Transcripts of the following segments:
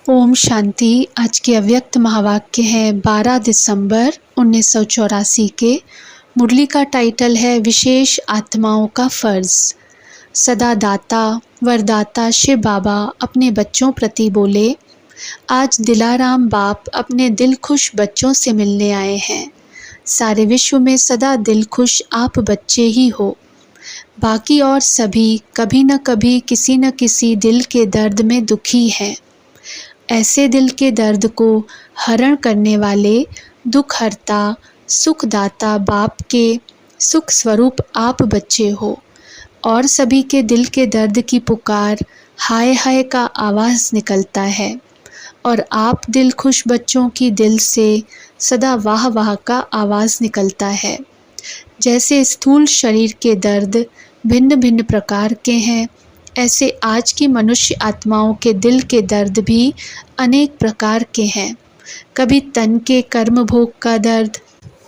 ओम शांति। आज के अव्यक्त महावाक्य हैं 12 दिसंबर 1984 के। मुरली का टाइटल है विशेष आत्माओं का फ़र्ज़। सदा दाता वरदाता शिव बाबा अपने बच्चों प्रति बोले, आज दिलाराम बाप अपने दिल खुश बच्चों से मिलने आए हैं। सारे विश्व में सदा दिल खुश आप बच्चे ही हो। बाकी और सभी कभी न कभी किसी न किसी दिल के दर्द में दुखी हैं। ऐसे दिल के दर्द को हरण करने वाले दुखहर्ता सुखदाता बाप के सुख स्वरूप आप बच्चे हो। और सभी के दिल के दर्द की पुकार हाय हाय का आवाज़ निकलता है और आप दिल खुश बच्चों की दिल से सदा वाह वाह का आवाज़ निकलता है। जैसे स्थूल शरीर के दर्द भिन्न भिन्न प्रकार के हैं, ऐसे आज की मनुष्य आत्माओं के दिल के दर्द भी अनेक प्रकार के हैं। कभी तन के कर्म भोग का दर्द,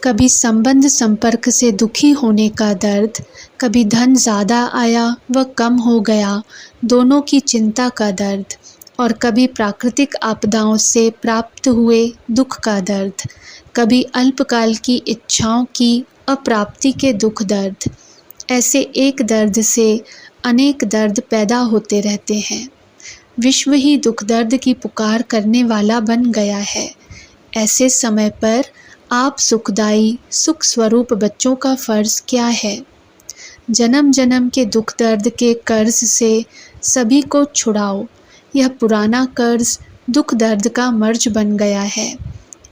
कभी संबंध संपर्क से दुखी होने का दर्द, कभी धन ज़्यादा आया व कम हो गया दोनों की चिंता का दर्द, और कभी प्राकृतिक आपदाओं से प्राप्त हुए दुख का दर्द, कभी अल्पकाल की इच्छाओं की अप्राप्ति के दुख दर्द। ऐसे एक दर्द से अनेक दर्द पैदा होते रहते हैं। विश्व ही दुख दर्द की पुकार करने वाला बन गया है। ऐसे समय पर आप सुखदाई सुख स्वरूप बच्चों का फ़र्ज़ क्या है? जन्म जन्म के दुख दर्द के कर्ज से सभी को छुड़ाओ। यह पुराना कर्ज दुख दर्द का मर्ज बन गया है।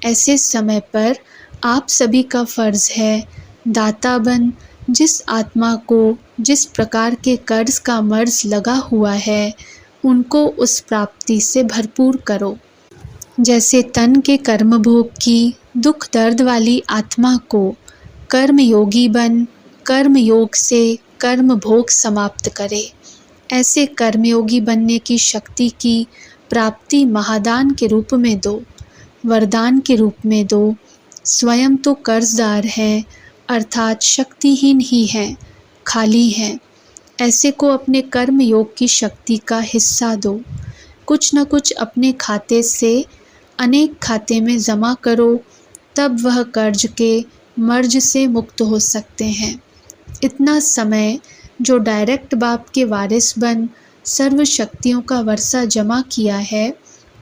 ऐसे समय पर आप सभी का फ़र्ज़ है दाता बन जिस आत्मा को जिस प्रकार के कर्ज का मर्ज लगा हुआ है उनको उस प्राप्ति से भरपूर करो। जैसे तन के कर्म भोग की दुख दर्द वाली आत्मा को कर्म योगी बन कर्म योग से कर्म भोग समाप्त करे। ऐसे कर्मयोगी बनने की शक्ति की प्राप्ति महादान के रूप में दो, वरदान के रूप में दो। स्वयं तो कर्जदार हैं, अर्थात शक्तिहीन ही हैं, खाली हैं। ऐसे को अपने कर्म योग की शक्ति का हिस्सा दो। कुछ न कुछ अपने खाते से अनेक खाते में जमा करो, तब वह कर्ज के मर्ज से मुक्त हो सकते हैं। इतना समय जो डायरेक्ट बाप के वारिस बन सर्व शक्तियों का वर्षा जमा किया है,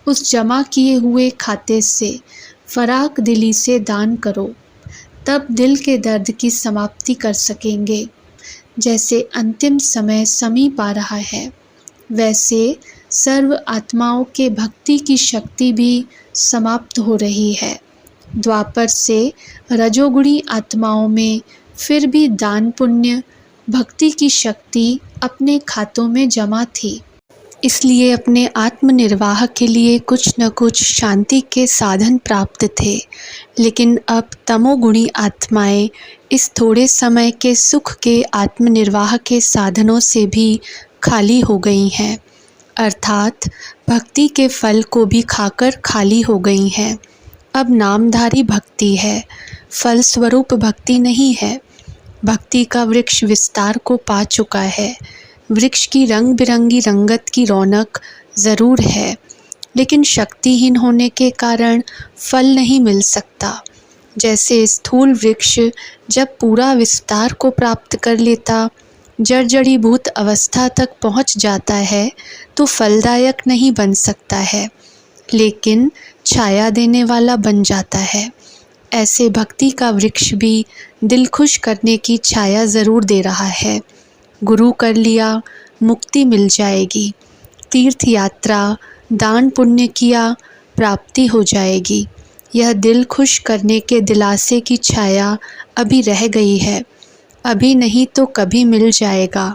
उस जमा किए हुए खाते से फराक दिली से दान करो, तब दिल के दर्द की समाप्ति कर सकेंगे। जैसे अंतिम समय समीप आ रहा है, वैसे सर्व आत्माओं के भक्ति की शक्ति भी समाप्त हो रही है। द्वापर से रजोगुणी आत्माओं में फिर भी दान पुण्य भक्ति की शक्ति अपने खातों में जमा थी, इसलिए अपने आत्मनिर्वाह के लिए कुछ न कुछ शांति के साधन प्राप्त थे। लेकिन अब तमोगुणी आत्माएं इस थोड़े समय के सुख के आत्मनिर्वाह के साधनों से भी खाली हो गई हैं, अर्थात भक्ति के फल को भी खाकर खाली हो गई हैं। अब नामधारी भक्ति है, फल स्वरूप भक्ति नहीं है। भक्ति का वृक्ष विस्तार को पा चुका है। वृक्ष की रंग बिरंगी रंगत की रौनक ज़रूर है, लेकिन शक्तिहीन होने के कारण फल नहीं मिल सकता। जैसे स्थूल वृक्ष जब पूरा विस्तार को प्राप्त कर लेता, जड़जड़ीभूत अवस्था तक पहुंच जाता है, तो फलदायक नहीं बन सकता है, लेकिन छाया देने वाला बन जाता है। ऐसे भक्ति का वृक्ष भी दिल खुश करने की छाया ज़रूर दे रहा है। गुरु कर लिया, मुक्ति मिल जाएगी। तीर्थ यात्रा, दान पुण्य किया, प्राप्ति हो जाएगी। यह दिल खुश करने के दिलासे की छाया अभी रह गई है, अभी नहीं तो कभी मिल जाएगा।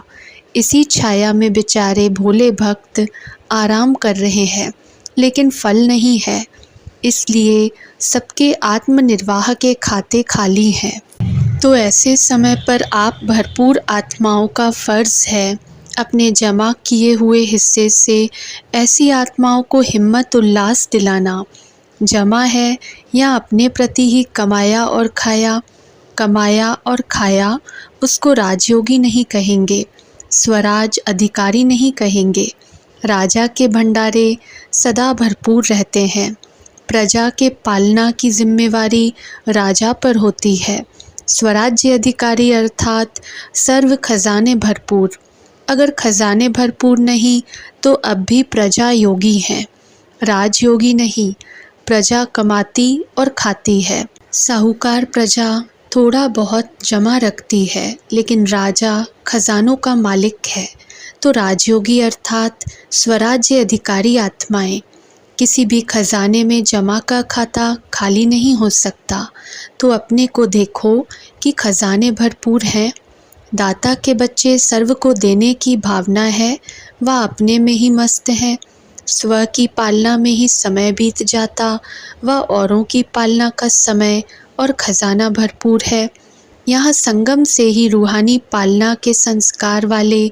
इसी छाया में बेचारे भोले भक्त आराम कर रहे हैं, लेकिन फल नहीं है, इसलिए सबके आत्मनिर्वाह के खाते खाली हैं। तो ऐसे समय पर आप भरपूर आत्माओं का फ़र्ज़ है अपने जमा किए हुए हिस्से से ऐसी आत्माओं को हिम्मत उल्लास दिलाना। जमा है या अपने प्रति ही कमाया और खाया, कमाया और खाया उसको राजयोगी नहीं कहेंगे, स्वराज अधिकारी नहीं कहेंगे। राजा के भंडारे सदा भरपूर रहते हैं। प्रजा के पालना की जिम्मेवारी राजा पर होती है। स्वराज्य अधिकारी अर्थात सर्व खजाने भरपूर। अगर खजाने भरपूर नहीं तो अब भी प्रजा योगी हैं, राजयोगी नहीं। प्रजा कमाती और खाती है। साहूकार प्रजा थोड़ा बहुत जमा रखती है, लेकिन राजा खजानों का मालिक है। तो राजयोगी अर्थात स्वराज्य अधिकारी आत्माएं। किसी भी खजाने में जमा का खाता खाली नहीं हो सकता। तो अपने को देखो कि खजाने भरपूर हैं। दाता के बच्चे सर्व को देने की भावना है, वह अपने में ही मस्त है। स्व की पालना में ही समय बीत जाता, वह औरों की पालना का समय और खजाना भरपूर है। यहाँ संगम से ही रूहानी पालना के संस्कार वाले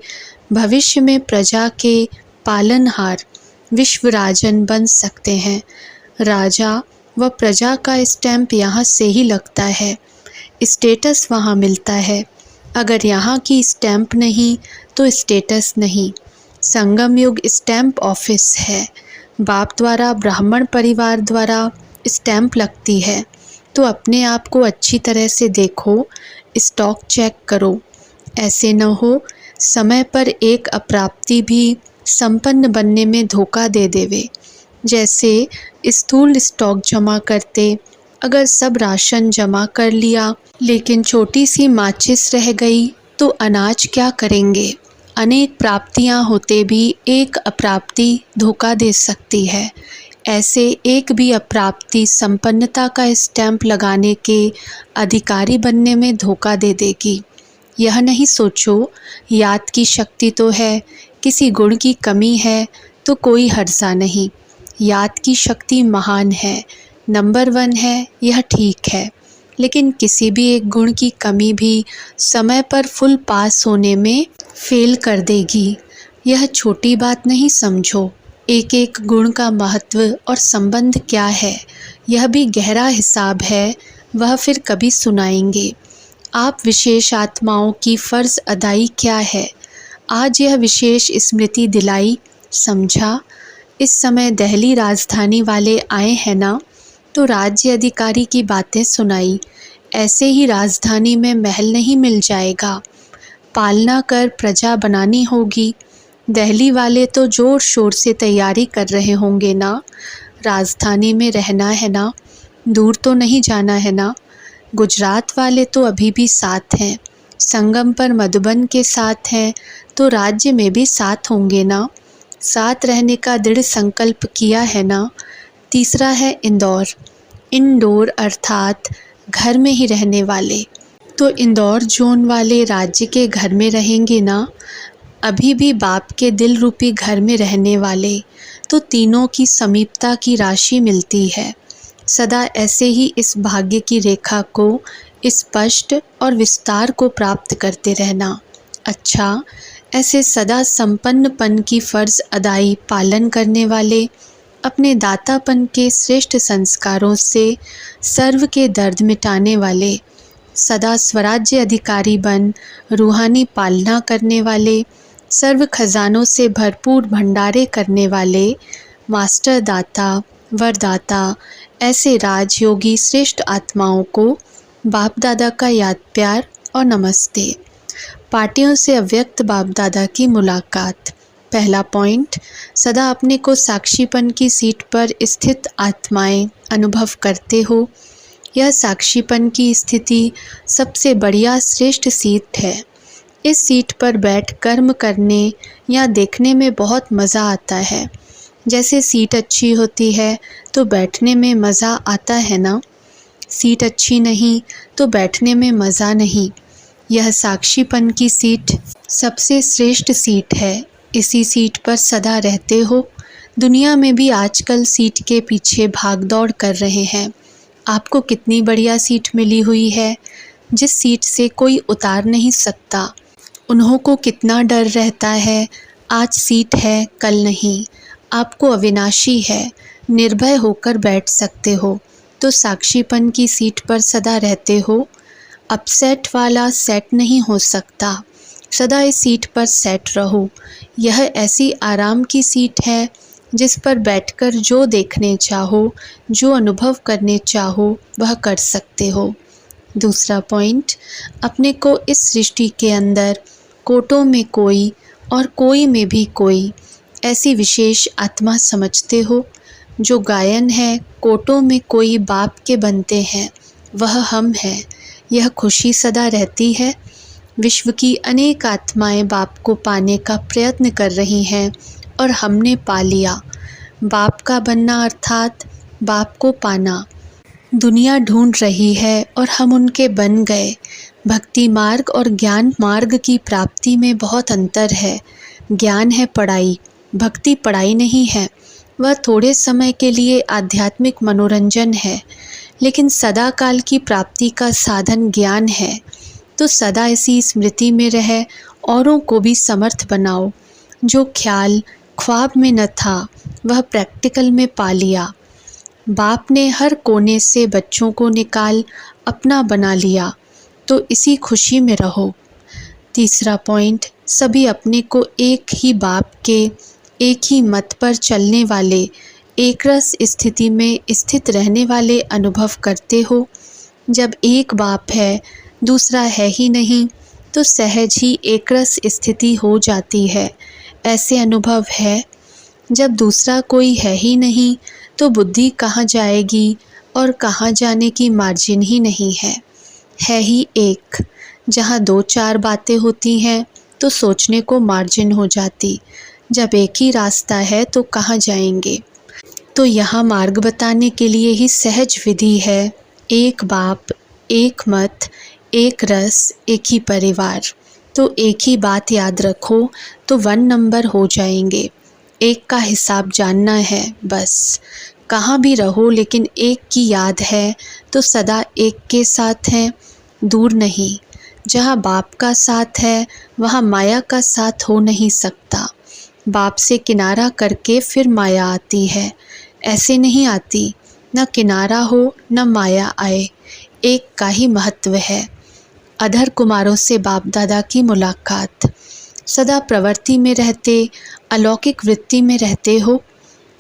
भविष्य में प्रजा के पालनहार विश्वराजन बन सकते हैं। राजा व प्रजा का स्टैंप यहाँ से ही लगता है, स्टेटस वहाँ मिलता है। अगर यहाँ की स्टैंप नहीं तो स्टेटस नहीं। संगम युग स्टैंप ऑफिस है। बाप द्वारा ब्राह्मण परिवार द्वारा स्टैंप लगती है। तो अपने आप को अच्छी तरह से देखो, स्टॉक चेक करो। ऐसे न हो समय पर एक अप्राप्ति भी संपन्न बनने में धोखा दे देवे। जैसे स्थूल स्टॉक जमा करते, अगर सब राशन जमा कर लिया लेकिन छोटी सी माचिस रह गई तो अनाज क्या करेंगे। अनेक प्राप्तियां होते भी एक अप्राप्ति धोखा दे सकती है। ऐसे एक भी अप्राप्ति संपन्नता का स्टैंप लगाने के अधिकारी बनने में धोखा दे देगी। यह नहीं सोचो याद की शक्ति तो है, किसी गुण की कमी है तो कोई हर्जा नहीं। याद की शक्ति महान है, नंबर 1 है, यह ठीक है। लेकिन किसी भी एक गुण की कमी भी समय पर फुल पास होने में फेल कर देगी। यह छोटी बात नहीं समझो। एक एक गुण का महत्व और संबंध क्या है, यह भी गहरा हिसाब है, वह फिर कभी सुनाएंगे। आप विशेष आत्माओं की फ़र्ज़ अदाई क्या है, आज यह विशेष स्मृति दिलाई, समझा। इस समय दिल्ली राजधानी वाले आए हैं ना, तो राज्य अधिकारी की बातें सुनाई। ऐसे ही राजधानी में महल नहीं मिल जाएगा, पालना कर प्रजा बनानी होगी। दिल्ली वाले तो ज़ोर शोर से तैयारी कर रहे होंगे ना, राजधानी में रहना है ना, दूर तो नहीं जाना है ना। गुजरात वाले तो अभी भी साथ हैं, संगम पर मधुबन के साथ हैं, तो राज्य में भी साथ होंगे ना। साथ रहने का दृढ़ संकल्प किया है ना। तीसरा है इंदौर। इंडोर अर्थात घर में ही रहने वाले, तो इंदौर जोन वाले राज्य के घर में रहेंगे ना। अभी भी बाप के दिल रूपी घर में रहने वाले, तो तीनों की समीपता की राशि मिलती है। सदा ऐसे ही इस भाग्य की रेखा को स्पष्ट और विस्तार को प्राप्त करते रहना। अच्छा, ऐसे सदा संपन्नपन की फ़र्ज़ अदाई पालन करने वाले, अपने दातापन के श्रेष्ठ संस्कारों से सर्व के दर्द मिटाने वाले, सदा स्वराज्य अधिकारी बन रूहानी पालना करने वाले, सर्व खजानों से भरपूर भंडारे करने वाले, मास्टर दाता वरदाता, ऐसे राजयोगी श्रेष्ठ आत्माओं को बाप दादा का याद प्यार और नमस्ते। पार्टियों से अव्यक्त बाप दादा की मुलाकात। पहला पॉइंट, सदा अपने को साक्षीपन की सीट पर स्थित आत्माएं अनुभव करते हो। यह साक्षीपन की स्थिति सबसे बढ़िया श्रेष्ठ सीट है। इस सीट पर बैठ कर्म करने या देखने में बहुत मज़ा आता है। जैसे सीट अच्छी होती है तो बैठने में मज़ा आता है ना, सीट अच्छी नहीं तो बैठने में मज़ा नहीं। यह साक्षीपन की सीट सबसे श्रेष्ठ सीट है। इसी सीट पर सदा रहते हो। दुनिया में भी आजकल सीट के पीछे भाग दौड़ कर रहे हैं। आपको कितनी बढ़िया सीट मिली हुई है, जिस सीट से कोई उतार नहीं सकता। उन्हों को कितना डर रहता है, आज सीट है कल नहीं। आपको अविनाशी है, निर्भय होकर बैठ सकते हो। तो साक्षीपन की सीट पर सदा रहते हो। अपसेट वाला सेट नहीं हो सकता। सदा इस सीट पर सेट रहो। यह ऐसी आराम की सीट है जिस पर बैठकर जो देखने चाहो, जो अनुभव करने चाहो, वह कर सकते हो। दूसरा पॉइंट, अपने को इस सृष्टि के अंदर कोटों में कोई और कोई में भी कोई ऐसी विशेष आत्मा समझते हो। जो गायन है, कोटों में कोई बाप के बनते हैं, वह हम हैं। यह खुशी सदा रहती है। विश्व की अनेक आत्माएं बाप को पाने का प्रयत्न कर रही हैं और हमने पा लिया। बाप का बनना अर्थात बाप को पाना। दुनिया ढूंढ रही है और हम उनके बन गए। भक्ति मार्ग और ज्ञान मार्ग की प्राप्ति में बहुत अंतर है। ज्ञान है पढ़ाई, भक्ति पढ़ाई नहीं है। वह थोड़े समय के लिए आध्यात्मिक मनोरंजन है, लेकिन सदा काल की प्राप्ति का साधन ज्ञान है। तो सदा इसी स्मृति में रह औरों को भी समर्थ बनाओ। जो ख्याल ख्वाब में न था, वह प्रैक्टिकल में पा लिया। बाप ने हर कोने से बच्चों को निकाल अपना बना लिया, तो इसी खुशी में रहो। तीसरा पॉइंट, सभी अपने को एक ही बाप के, एक ही मत पर चलने वाले, एक रस स्थिति में स्थित रहने वाले अनुभव करते हो। जब एक बाप है, दूसरा है ही नहीं, तो सहज ही एक रस स्थिति हो जाती है। ऐसे अनुभव है। जब दूसरा कोई है ही नहीं, तो बुद्धि कहाँ जाएगी और कहाँ जाने की मार्जिन ही नहीं है। है ही एक। जहाँ दो चार बातें होती हैं तो सोचने को मार्जिन हो जाती। जब एक ही रास्ता है तो कहाँ जाएंगे। तो यहाँ मार्ग बताने के लिए ही सहज विधि है। एक बाप, एक मत, एक रस, एक ही परिवार। तो एक ही बात याद रखो तो 1 नंबर हो जाएंगे। एक का हिसाब जानना है बस। कहाँ भी रहो लेकिन एक की याद है तो सदा एक के साथ हैं, दूर नहीं। जहाँ बाप का साथ है वहाँ माया का साथ हो नहीं सकता। बाप से किनारा करके फिर माया आती है, ऐसे नहीं आती। न किनारा हो न माया आए, एक का ही महत्व है। अधर कुमारों से बाप दादा की मुलाकात। सदा प्रवृत्ति में रहते, अलौकिक वृत्ति में रहते हो।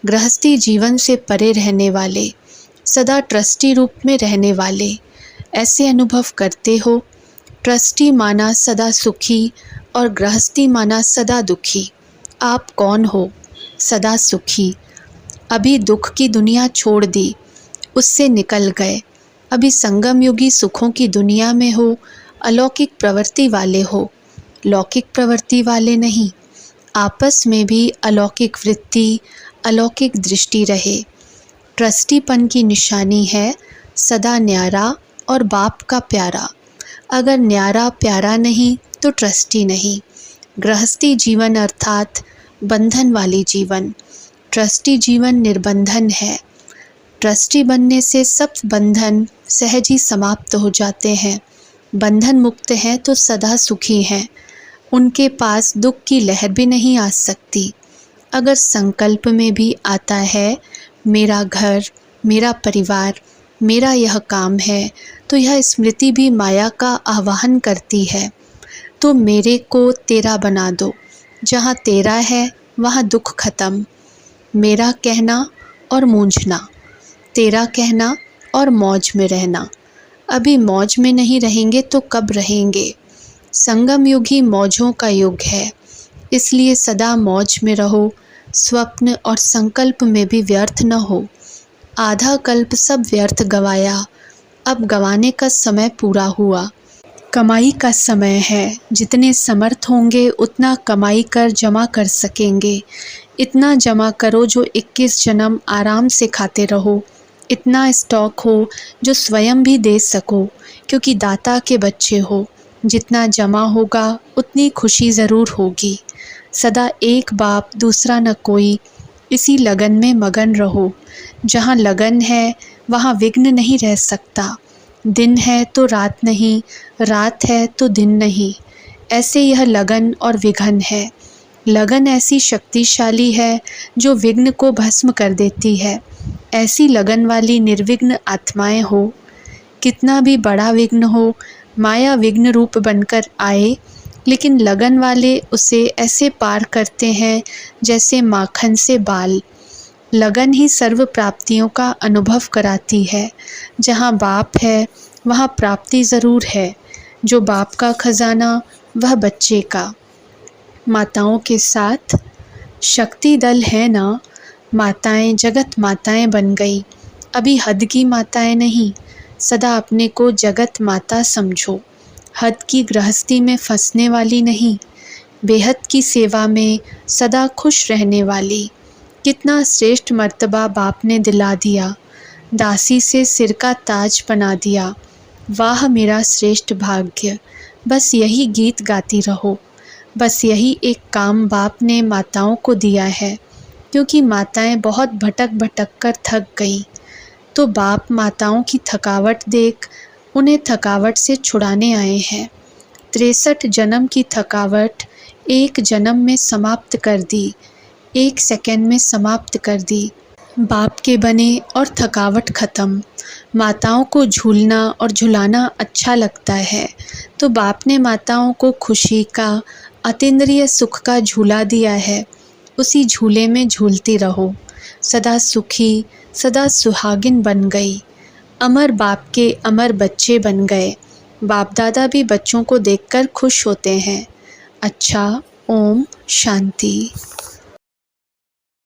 गृहस्थी जीवन से परे रहने वाले, सदा ट्रस्टी रूप में रहने वाले, ऐसे अनुभव करते हो। ट्रस्टी माना सदा सुखी और गृहस्थी माना सदा दुखी। आप कौन हो? सदा सुखी। अभी दुख की दुनिया छोड़ दी, उससे निकल गए। अभी संगम युगी सुखों की दुनिया में हो, अलौकिक प्रवृत्ति वाले हो, लौकिक प्रवृत्ति वाले नहीं। आपस में भी अलौकिक वृत्ति, अलौकिक दृष्टि रहे। ट्रस्टीपन की निशानी है सदा न्यारा और बाप का प्यारा। अगर न्यारा प्यारा नहीं तो ट्रस्टी नहीं। गृहस्थी जीवन अर्थात बंधन वाली जीवन। ट्रस्टी जीवन निर्बंधन है। ट्रस्टी बनने से सब बंधन सहज ही समाप्त हो जाते हैं। बंधन मुक्त हैं तो सदा सुखी हैं। उनके पास दुख की लहर भी नहीं आ सकती। अगर संकल्प में भी आता है मेरा घर, मेरा परिवार, मेरा यह काम है, तो यह स्मृति भी माया का आवाहन करती है। तो मेरे को तेरा बना दो। जहाँ तेरा है वहाँ दुख खत्म। मेरा कहना और मूंझना, तेरा कहना और मौज में रहना। अभी मौज में नहीं रहेंगे तो कब रहेंगे। संगम युग ही मौजों का युग है, इसलिए सदा मौज में रहो। स्वप्न और संकल्प में भी व्यर्थ न हो। आधा कल्प सब व्यर्थ गवाया, अब गवाने का समय पूरा हुआ। कमाई का समय है। जितने समर्थ होंगे उतना कमाई कर जमा कर सकेंगे। इतना जमा करो जो 21 जन्म आराम से खाते रहो। इतना स्टॉक हो जो स्वयं भी दे सको, क्योंकि दाता के बच्चे हो। जितना जमा होगा उतनी खुशी ज़रूर होगी। सदा एक बाप दूसरा न कोई, इसी लगन में मगन रहो। जहाँ लगन है वहाँ विघ्न नहीं रह सकता। दिन है तो रात नहीं, रात है तो दिन नहीं। ऐसे यह लगन और विघन है। लगन ऐसी शक्तिशाली है जो विघ्न को भस्म कर देती है। ऐसी लगन वाली निर्विघ्न आत्माएं हो। कितना भी बड़ा विघ्न हो, माया विघ्न रूप बनकर आए, लेकिन लगन वाले उसे ऐसे पार करते हैं जैसे माखन से बाल। लगन ही सर्व प्राप्तियों का अनुभव कराती है। जहाँ बाप है वहाँ प्राप्ति ज़रूर है। जो बाप का खजाना वह बच्चे का। माताओं के साथ शक्ति दल है ना। माताएं जगत माताएं बन गई। अभी हद की माताएं नहीं, सदा अपने को जगत माता समझो। हद की गृहस्थी में फंसने वाली नहीं, बेहद की सेवा में सदा खुश रहने वाली। कितना श्रेष्ठ मर्तबा बाप ने दिला दिया, दासी से सिर का ताज बना दिया। वाह मेरा श्रेष्ठ भाग्य। बस यही गीत गाती रहो। बस यही एक काम बाप ने माताओं को दिया है, क्योंकि माताएं बहुत भटक भटक कर थक गईं। तो बाप माताओं की थकावट देख उन्हें थकावट से छुड़ाने आए हैं। 63 जन्म की थकावट एक जन्म में समाप्त कर दी, एक सेकंड में समाप्त कर दी। बाप के बने और थकावट ख़त्म। माताओं को झूलना और झुलाना अच्छा लगता है, तो बाप ने माताओं को खुशी का, अतीन्द्रिय सुख का झूला दिया है। उसी झूले में झूलती रहो। सदा सुखी, सदा सुहागिन बन गई। अमर बाप के अमर बच्चे बन गए। बाप दादा भी बच्चों को देखकर खुश होते हैं। अच्छा, ओम शांति।